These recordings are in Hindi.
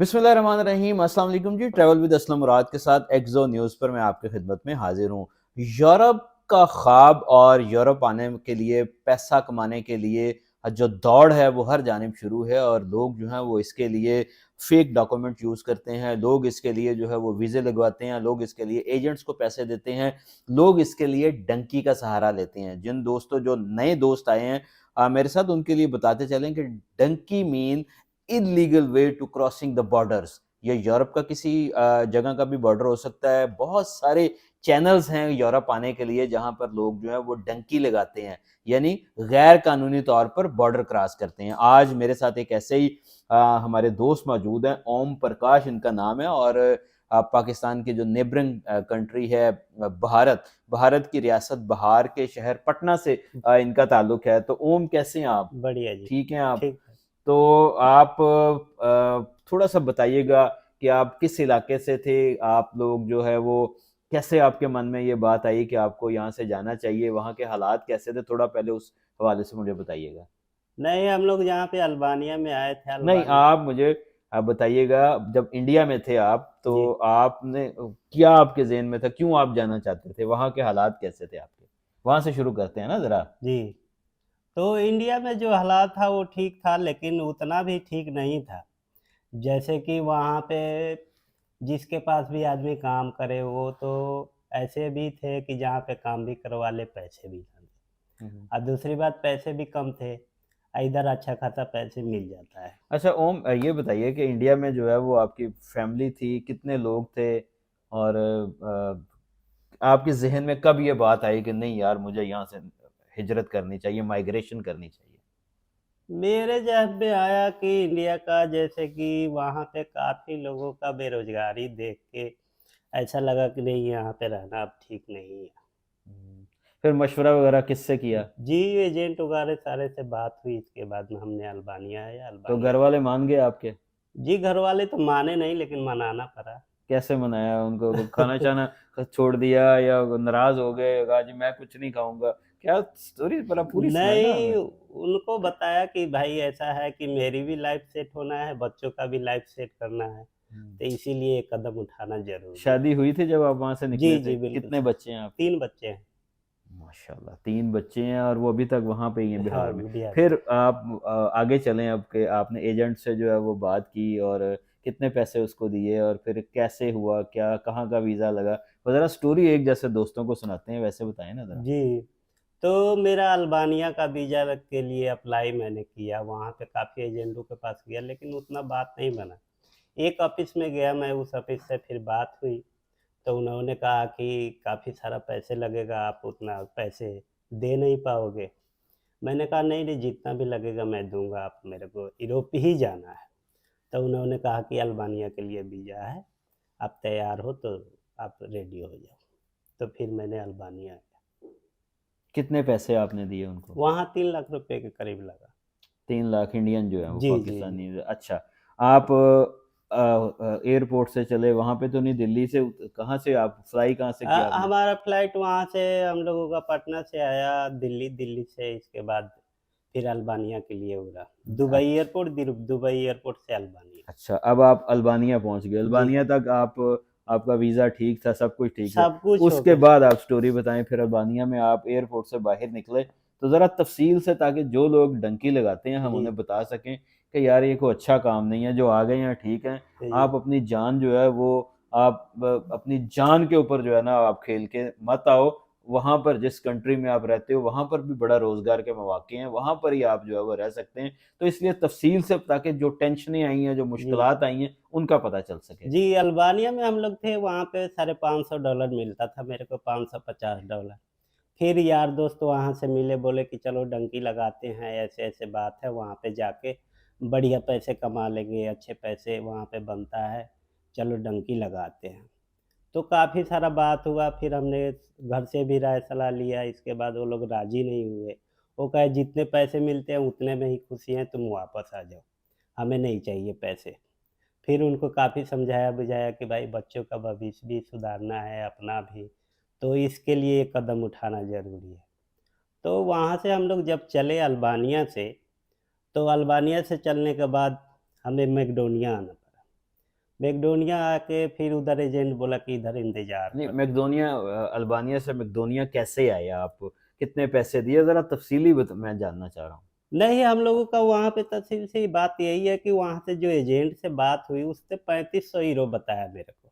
बिस्मिल्लाहिर्रहमानिर्रहीम। अस्सलाम वालेकुम जी। ट्रैवल विद असलम मुराद के साथ एक्सो न्यूज़ पर मैं आपकी खिदमत में हाजिर हूँ। यूरोप का ख्वाब और यूरोप आने के लिए पैसा कमाने के लिए जो दौड़ है वो हर जानिब शुरू है और लोग जो हैं वो इसके लिए फेक डॉक्यूमेंट यूज़ करते हैं, लोग इसके लिए जो है वो वीज़े लगवाते हैं, लोग इसके लिए एजेंट्स को पैसे देते हैं, लोग इसके लिए डंकी का सहारा लेते हैं। जिन दोस्तों जो नए दोस्त आए हैं मेरे साथ, उनके लिए बताते चलें कि Dunki mean illegal way to crossing the borders. ये यूरोप का किसी जगह का भी बॉर्डर हो सकता है। बहुत सारे चैनल्स हैं यूरोप आने के लिए जहां पर लोग जो है वो डंकी लगाते हैं, यानी गैर कानूनी तौर पर बॉर्डर क्रॉस करते हैं। आज मेरे साथ एक ऐसे ही हमारे दोस्त मौजूद हैं, ओम प्रकाश इनका नाम है, और पाकिस्तान के जो नेबरिंग कंट्री है भारत, भारत की रियासत बिहार के शहर पटना से इनका ताल्लुक है। तो ओम, कैसे हैं आप? बढ़िया जी। ठीक हैं आप? ठीक है। तो आप थोड़ा-सा बताइएगा कि आप किस इलाके से थे? आप लोग जो है वो कैसे आपके मन में ये बात आई कि आपको यहाँ से जाना चाहिए? वहाँ के हालात कैसे थे? थोड़ा पहले उस हवाले से मुझे बताइएगा। नहीं, हम लोग यहाँ पे अल्बानिया में आए थे। नहीं, आप मुझे बताइएगा, जब इंडिया में थे आप, जी, तो आपने क्या आपके ज़हन में था? क्यों आप जाना चाहते थे? वहाँ के हालात कैसे थे आपके? वहाँ से शुरू करते हैं ना ज़रा। जी। तो इंडिया में जो हालात था वो ठीक था, लेकिन उतना भी ठीक नहीं था। जैसे कि वहाँ पे जिसके पास भी आदमी काम करे वो तो ऐसे भी थे कि जहाँ पे काम भी करवा ले, पैसे भी ना हुँ, हुँ। दें। और दूसरी बात, पैसे भी कम थे। इधर अच्छा खासा पैसे मिल जाता है। अच्छा ओम, ये बताइए कि इंडिया में जो है वो आपकी फैमिली थी, कितने लोग थे? और आपके ज़हन में कब ये बात आई कि नहीं यार, मुझे यहाँ से हिजरत करनी चाहिए, माइग्रेशन करनी चाहिए? मेरे ज़हन में आया कि इंडिया का, जैसे कि वहाँ पे काफ़ी लोगों का बेरोज़गारी देख के ऐसा लगा कि नहीं, यहाँ पे रहना अब ठीक नहीं है। हुँ। फिर मशवरा वगैरह किससे किया? जी, एजेंट वगैरह सारे से बात हुई, इसके बाद में हमने अल्बानिया आया, तो अल्बानिया घर में। वाले मान गए आपके? जी, घरवाले तो माने नहीं, लेकिन मनाना पड़ा। कैसे मनाया उनको? वो खाना-शाना छोड़ दिया या नाराज़ हो गए, कहा जी मैं कुछ नहीं खाऊँगा? क्या स्टोरी ज़रा पूरी सुनाइए नहीं, हमें। उनको बताया कि भाई ऐसा है कि मेरी भी लाइफ़ सेट होना है, बच्चों का भी लाइफ़ सेट करना है, हुँ। तो इसीलिए ये कदम उठाना ज़रूरी है। शादी हुई थी जब आप वहाँ से जी, निकले थे? जी, बिल्कुल कितने सर। बच्चे हैं आपके? 3 बच्चे हैं। माशाल्लाह, 3 बच्चे हैं और वो अभी तक वहाँ पे ही हैं हाँ, बिहार में। बिहार में। फिर आप आगे चलें अब कि आपने एजेंट से जो है वो बात की और कितने पैसे उसको दिए और फिर कैसे हुआ? क्या कहाँ का वीज़ा लगा? वो ज़रा स्टोरी एक जैसे दोस्तों को सुनाते हैं वैसे बताएँ ना ज़रा। जी, तो मेरा अल्बानिया का वीज़ा के लिए अप्लाई मैंने किया, वहाँ पे काफ़ी एजेंटों के पास गया, लेकिन उतना बात नहीं बना। एक ऑफ़िस में गया मैं, उस ऑफ़िस से फिर बात हुई, तो उन्होंने कहा कि काफ़ी सारा पैसे लगेगा, आप उतना पैसे दे नहीं पाओगे। मैंने कहा नहीं, नहीं, जितना भी लगेगा मैं दूँगा, आप मेरे को यूरोप ही जाना है। तो उन्होंने कहा कि अल्बानिया के लिए वीज़ा है, आप तैयार हो तो आप रेडी हो जाओ। तो फिर मैंने अल्बानिया, कितने पैसे आपने दिए उनको? वहाँ 3 लाख रुपए के करीब लगा। 3 लाख इंडियन जो है वो जी, जी, जी। पाकिस्तानी। अच्छा, आप एयरपोर्ट से चले वहाँ पे तो नहीं, दिल्ली से कहाँ से आप फ्लाई कहाँ से किया आपने? हमारा फ्लाइट वहाँ से हम लोगों का पटना से आया दिल्ली, दिल्ली से इसके बाद फिर अल्बानिया के लिए उड़ा। दुबई अच्छ एयरपोर्ट, दुबई एयरपोर्ट से अल्बानिया। अच्छा, अब आप अल्बानिया पहुँच गए। जी, अल्बानिया तक आप आपका वीज़ा ठीक था, सब कुछ ठीक है। सब कुछ हो उसके गया। बाद आप स्टोरी बताएँ, फिर अल्बानिया में आप एयरपोर्ट से बाहर निकले, तो ज़रा तफ़सील से, ताकि जो लोग डंकी लगाते हैं हम जी, उन्हें बता सकें कि यार ये कोई अच्छा काम नहीं है, जो आ गए हैं ठीक हैं। जी। आप अपनी जान जो है वो आप अपनी जान के ऊपर जो है ना आप खेल के मत आओ। वहाँ पर जिस कंट्री में आप रहते हो वहाँ पर भी बड़ा रोज़गार के मौके हैं, वहाँ पर ही आप जो है वो रह सकते हैं। तो इसलिए तफ़सील से, ताकि जो टेंशनें आई हैं, जो जी, मुश्किलात आई हैं, उनका पता चल सके। जी, अल्बानिया में हम लोग थे, वहाँ पे $550 मिलता था मेरे को, $550। फिर यार दोस्त वहाँ से मिले, बोले कि चलो डंकी लगाते हैं, ऐसे-ऐसे बात है, वहाँ पे जाके बढ़िया पैसे कमा लेंगे, अच्छे पैसे वहाँ पे बनता है, चलो डंकी लगाते हैं। तो काफ़ी सारा बात हुआ, फिर हमने घर से भी राय सलाह लिया, इसके बाद वो लोग राज़ी नहीं हुए। वो कहे जितने पैसे मिलते हैं उतने में ही खुशी हैं, तुम वापस आ जाओ, हमें नहीं चाहिए पैसे। फिर उनको काफ़ी समझाया-बुझाया कि भाई बच्चों का भविष्य भी सुधारना है, अपना भी, तो इसके लिए ये कदम उठाना ज़रूरी है। तो वहाँ से हम लोग जब चले अल्बानिया से, तो अल्बानिया से चलने के बाद हमें मैकेडोनिया आना पड़ा। मैकडोनिया आके फिर उधर एजेंट बोला कि इधर इंतजार नहीं, करो। मैकडोनिया अल्बानिया से मैकडोनिया कैसे आए आप? कितने पैसे दिए? ज़रा तफ़सीली मैं जानना चाह रहा हूँ। नहीं, हम लोगों का वहाँ पे तफ़सील से बात यही है कि वहाँ से जो एजेंट से बात हुई उसने 3500 यूरो बताया मेरे को।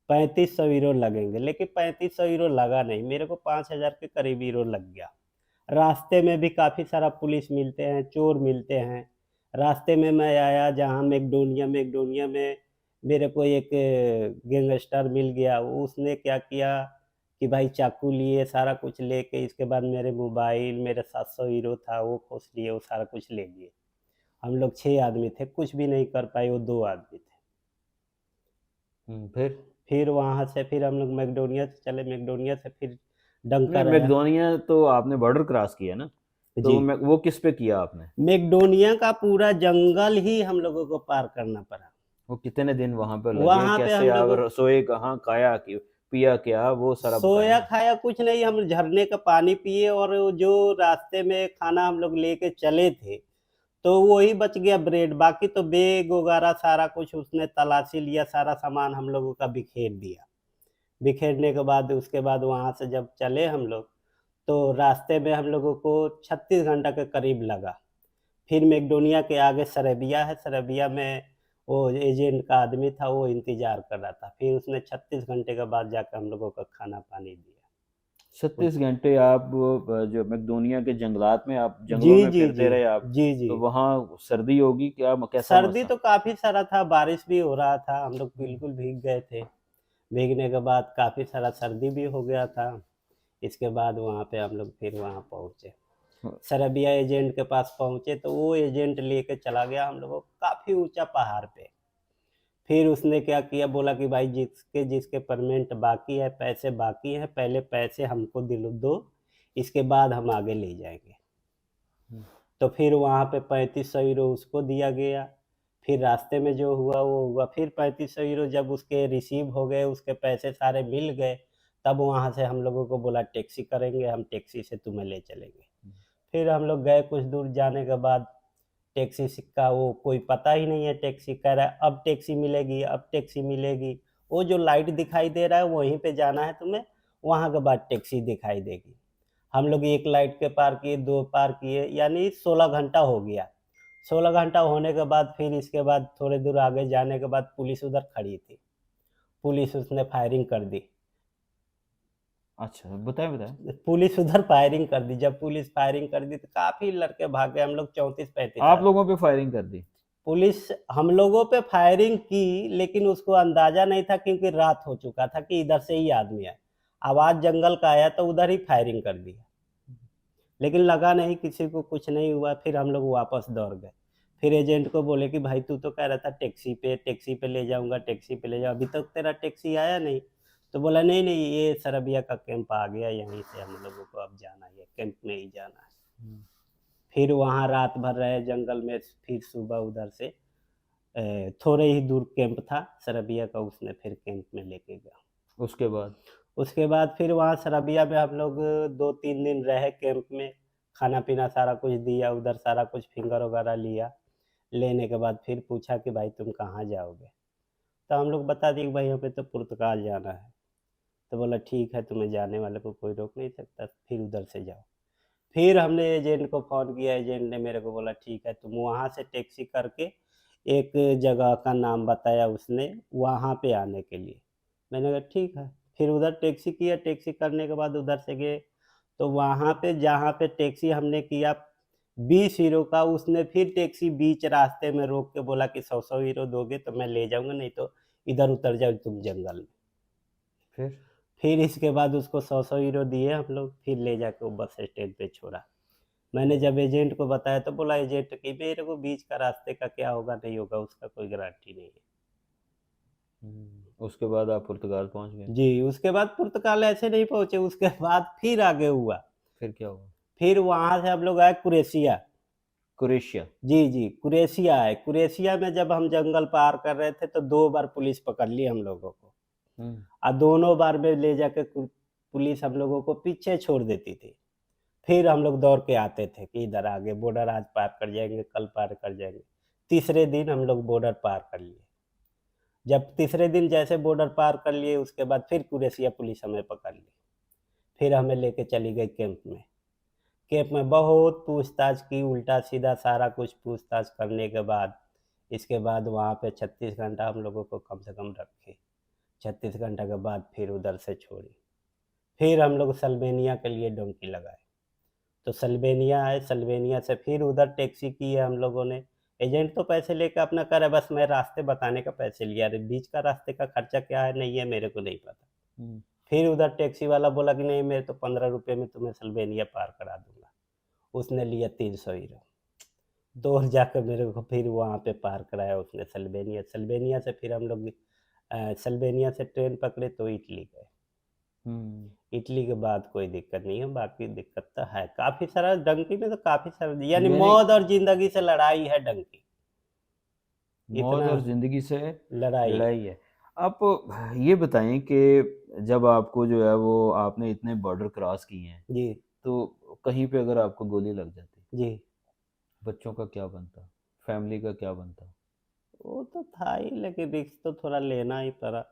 3500 यूरो लगेंगे, लेकिन 3500 यूरो लगा नहीं, मेरे को 5000 के करीब यूरो लग गया। रास्ते में भी काफ़ी सारा पुलिस मिलते हैं, चोर मिलते हैं। रास्ते में मैं आया जहाँ मैकडोनिया मैकडोनिया में मेरे को एक गैंगस्टर मिल गया। उसने क्या किया कि भाई चाकू लिए, सारा कुछ लेके इसके बाद मेरे मोबाइल, मेरे 700 यूरो था वो खोस लिए, वो सारा कुछ ले लिए। हम लोग 6 आदमी थे, कुछ भी नहीं कर पाए, वो 2 आदमी थे। फिर? फिर वहाँ से फिर हम लोग मैकडोनिया से चले, मैकडोनिया से फिर डंका नहीं, रहा। मैकडोनिया तो आपने बॉर्डर क्रॉस किया ना? जी। तो वो किस पे किया आपने? मैकडोनिया का पूरा जंगल ही हम लोगों को पार करना पड़ा। वो कितने दिन वहाँ पे लगे? वहाँ पे कैसे हम आप लोगों सोए कहाँ? खाया कि पिया क्या? वो सारा बताएँ सोया ना। खाया कुछ नहीं, हम झरने का पानी पिए और वो जो रास्ते में खाना हम लोग लेके चले थे, तो वही बच गया ब्रेड, बाकी तो बैग वगैरह सारा कुछ उसने तलाशी लिया, सारा सामान हम लोगों का बिखेर दिया। बिखेरने के बाद उसके बाद वहाँ से जब चले हम लोग, तो रास्ते में हम लोगों को 36 घंटा के करीब लगा। फिर मैकडोनिया के आगे सरेबिया है, सरेबिया में वो एजेंट का आदमी था, वो इंतज़ार कर रहा था। फिर उसने 36 घंटे के बाद जाकर हम लोगों को खाना-पानी दिया। 36 घंटे आप जो मैकडोनिया के जंगलात में आप जी, जंगलों में जी, जी। फिरते रहे आप? जी, जी। तो वहाँ सर्दी होगी क्या? कैसा सर्दी मौसम? तो काफ़ी सारा था, बारिश भी हो रहा था, हम लोग बिल्कुल भीग गए थे। भीगने के बाद काफ़ी सारा सर्दी भी हो गया था। इसके बाद वहाँ पे हम लोग फिर वहाँ पहुँचे। सरेबिया एजेंट के पास पहुँचे तो वो एजेंट लेके चला गया हम लोगों को काफ़ी ऊँचा पहाड़ पे। फिर उसने क्या किया, बोला कि भाई जिसके जिसके पेमेंट बाकी है, पैसे बाकी हैं, पहले पैसे हमको दो, इसके बाद हम आगे ले जाएँगे। हुँ। तो फिर वहाँ पे 3500 यूरो उसको दिया गया। फिर रास्ते में जो हुआ वो हुआ। फिर 3500 यूरो जब उसके रिसीव हो गए, उसके पैसे सारे मिल गए, तब वहाँ से हम लोगों को बोला टैक्सी करेंगे, हम टैक्सी से तुम्हें ले चलेंगे। फिर हम लोग गए, कुछ दूर जाने के बाद टैक्सी का वो कोई पता ही नहीं है, टैक्सी कह रहा है अब टैक्सी मिलेगी, अब टैक्सी मिलेगी। वो जो लाइट दिखाई दे रहा है वहीं पे जाना है तुम्हें, वहाँ के बाद टैक्सी दिखाई देगी। हम लोग 1 लाइट के पार किए, 2 पार किए, यानी 16 घंटा हो गया। 16 घंटा होने के बाद फिर इसके बाद थोड़े दूर आगे जाने के बाद पुलिस उधर खड़ी थी। पुलिस उसने फायरिंग कर दी। अच्छा, बताएँ, बताएँ। पुलिस उधर फायरिंग कर दी। जब पुलिस फायरिंग कर दी तो काफ़ी लड़के भाग गए, हम लोग 34-35 आप आदमी। लोगों पे फायरिंग कर दी? पुलिस हम लोगों पे फायरिंग की, लेकिन उसको अंदाज़ा नहीं था क्योंकि रात हो चुका था कि इधर से ही आदमी आए। आवाज़ जंगल का आया तो उधर ही फायरिंग कर दी। लेकिन लगा नहीं, किसी को कुछ नहीं हुआ। फिर हम लोग वापस दौड़ गए। फिर एजेंट को बोले कि भाई तू तो कह रहा था टैक्सी पे ले जाऊँगा, टैक्सी पे ले जाओ, अभी तक तेरा टैक्सी आया नहीं। तो बोला नहीं, नहीं ये सरेबिया का कैंप आ गया, यहीं से हम लोगों को अब जाना है, कैंप में ही जाना है। हुँ। फिर वहाँ रात भर रहे जंगल में, फिर सुबह उधर से थोड़े ही दूर कैंप था सरेबिया का, उसने फिर कैंप में लेके गया। उसके बाद? उसके बाद फिर वहाँ सराबिया में हम लोग 2-3 दिन रहे कैंप में, खाना-पीना सारा कुछ दिया, उधर सारा कुछ फिंगर वगैरह लिया। लेने के बाद फिर पूछा कि भाई तुम कहाँ जाओगे? तो हम लोग बता दिए कि भाई हमें तो पुर्तगाल जाना है। तो बोला ठीक है, तुम्हें जाने वाले को कोई रोक नहीं सकता, फिर उधर से जाओ। फिर हमने एजेंट को फ़ोन किया, एजेंट ने मेरे को बोला ठीक है, तुम वहाँ से टैक्सी करके एक जगह का नाम बताया उसने, वहाँ पे आने के लिए। मैंने कहा ठीक है। फिर उधर टैक्सी किया, टैक्सी करने के बाद उधर से गए, तो वहाँ पे जहाँ पे टैक्सी हमने किया 20 यूरो का, उसने फिर टैक्सी बीच रास्ते में रोक के बोला कि 100-100 यूरो दोगे तो मैं ले जाऊँगा, नहीं तो इधर उतर जाओ तुम जंगल में। फिर? फिर इसके बाद उसको 100-100 यूरो दिए हम लोग, फिर ले जाके वो बस स्टैंड पे छोड़ा। मैंने जब एजेंट को बताया तो बोला एजेंट कि मेरे को बीच का रास्ते का क्या होगा, नहीं होगा, उसका कोई गारंटी नहीं है। उसके बाद आप पुर्तगाल पहुँच गए। जी, उसके बाद पुर्तगाल ऐसे नहीं पहुँचे, उसके बाद फिर आगे हुआ। फिर क्या हुआ? फिर वहाँ से हम लोग आए क्रोएशिया। क्रोएशिया? जी, जी, क्रोएशिया आए। क्रोएशिया में जब हम जंगल पार कर रहे थे तो 2 बार पुलिस पकड़ ली हम लोगों को। हुँ। दोनों बार में ले जाके पुलिस हम लोगों को पीछे छोड़ देती थी। फिर हम लोग दौड़ के आते थे कि इधर आगे बॉर्डर आज पार कर जाएँगे, कल पार कर जाएँगे। तीसरे दिन हम लोग बॉर्डर पार कर लिए। जब तीसरे दिन जैसे बॉर्डर पार कर लिए, उसके बाद फिर कुरेशिया पुलिस हमें पकड़ ली। फिर हमें लेके चली गई कैंप में। कैंप में बहुत पूछताछ की, उल्टा-सीधा सारा कुछ पूछताछ करने के बाद, इसके बाद वहाँ पे 36 घंटा हम लोगों को कम से कम रखे। 36 घंटा के बाद फिर उधर से छोड़ी। फिर हम लोग सल्वेनिया के लिए डोंकी लगाए। तो सल्वेनिया आए, सल्वेनिया से फिर उधर टैक्सी की है हम लोगों ने। एजेंट तो पैसे लेके अपना करे, बस मैं रास्ते बताने का पैसे लिया। अरे बीच का रास्ते का खर्चा क्या है नहीं है मेरे को नहीं पता। हुँ। फिर उधर टैक्सी वाला बोला कि नहीं, मैं तो 15 रुपए में तुम्हें सल्वेनिया पार करा दूँगा। उसने लिया 300 हीरो। तो और जाकर मेरे को फिर वहाँ पे पार कराया उसने सल्वेनिया। सल्वेनिया से फिर हम लोग सल्वेनिया से ट्रेन पकड़े तो इटली गए। हुँ। इटली के बाद कोई दिक्कत नहीं है, बाकी दिक्कत तो है। काफ़ी सारा डंकी में तो काफ़ी सारा, यानी यानी मौत और ज़िंदगी से लड़ाई है डंकी। मौत इतना और ज़िंदगी से लड़ाई है। लड़ाई है। आप ये बताएँ कि जब आपको जो है वो आपने इतने बॉर्डर क्रॉस किए हैं, जी, तो कहीं पे अगर आपको गोली लग जाती, जी। बच्चों का क्या बनता? फैमिली का क्या बनता? वो तो था ही, लेकिन रिस्क तो थोड़ा लेना ही पड़ा।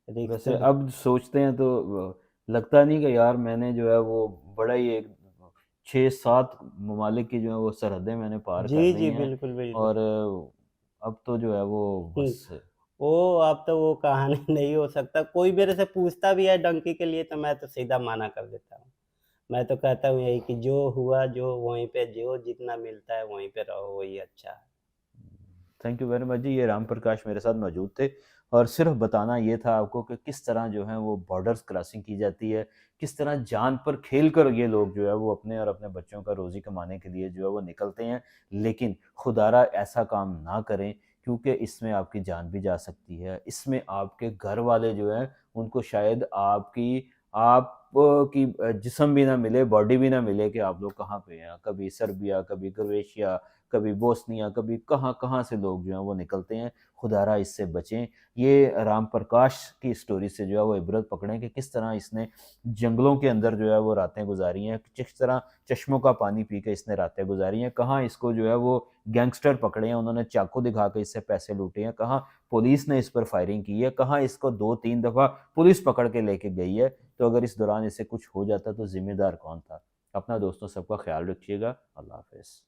रिस्क तो वैसे अब सोचते हैं तो लगता नहीं कि यार मैंने जो है वो बड़ा ही एक 6-7 ममालिक की जो है वो सरहदें मैंने पार कर जी, ली जी, हैं बिल्कुल, बिल्कुल। और अब तो जो है वो हुँ। बस वो अब तो वो कहानी नहीं हो सकता। कोई मेरे से पूछता भी है डंकी के लिए तो मैं तो सीधा मना कर देता हूँ। मैं तो कहता हूँ यही कि जो हुआ, जो वहीं पे जो जितना मिलता है वहीं पे रहो, वही अच्छा है। थैंक यू वेरी मच जी। ये राम प्रकाश मेरे साथ मौजूद थे और सिर्फ बताना ये था आपको कि किस तरह जो है वो बॉर्डर्स क्रॉसिंग की जाती है, किस तरह जान पर खेल कर ये लोग जो है वो अपने और अपने बच्चों का रोज़ी कमाने के लिए जो है वो निकलते हैं। लेकिन खुदारा ऐसा काम ना करें क्योंकि इसमें आपकी जान भी जा सकती है। इसमें आपके घर वाले जो हैं उनको शायद आप की जिस्म भी ना मिले, बॉडी भी ना मिले कि आप लोग कहाँ पे हैं। कभी सर्बिया, कभी क्रोएशिया, कभी बोस्निया, कभी कहाँ-कहाँ से लोग जो हैं वो निकलते हैं। खुदारा इससे बचें। ये राम प्रकाश की स्टोरी से जो है वो इबरत पकड़ें कि किस तरह इसने जंगलों के अंदर जो है वो रातें गुज़ारी हैं, किस तरह चश्मों का पानी पी के इसने रातें गुज़ारी हैं, कहाँ इसको जो है वो गैंगस्टर पकड़े हैं, उन्होंने चाकू दिखा के इससे पैसे लूटे हैं, कहाँ पुलिस ने इस पर फायरिंग की है, कहाँ इसको 2-3 दफ़ा पुलिस पकड़ के लेके गई है। तो अगर इस दौरान इसे कुछ हो जाता तो ज़िम्मेदार कौन था? अपना दोस्तों सबका ख़्याल रखिएगा। अल्लाह हाफ़िज़।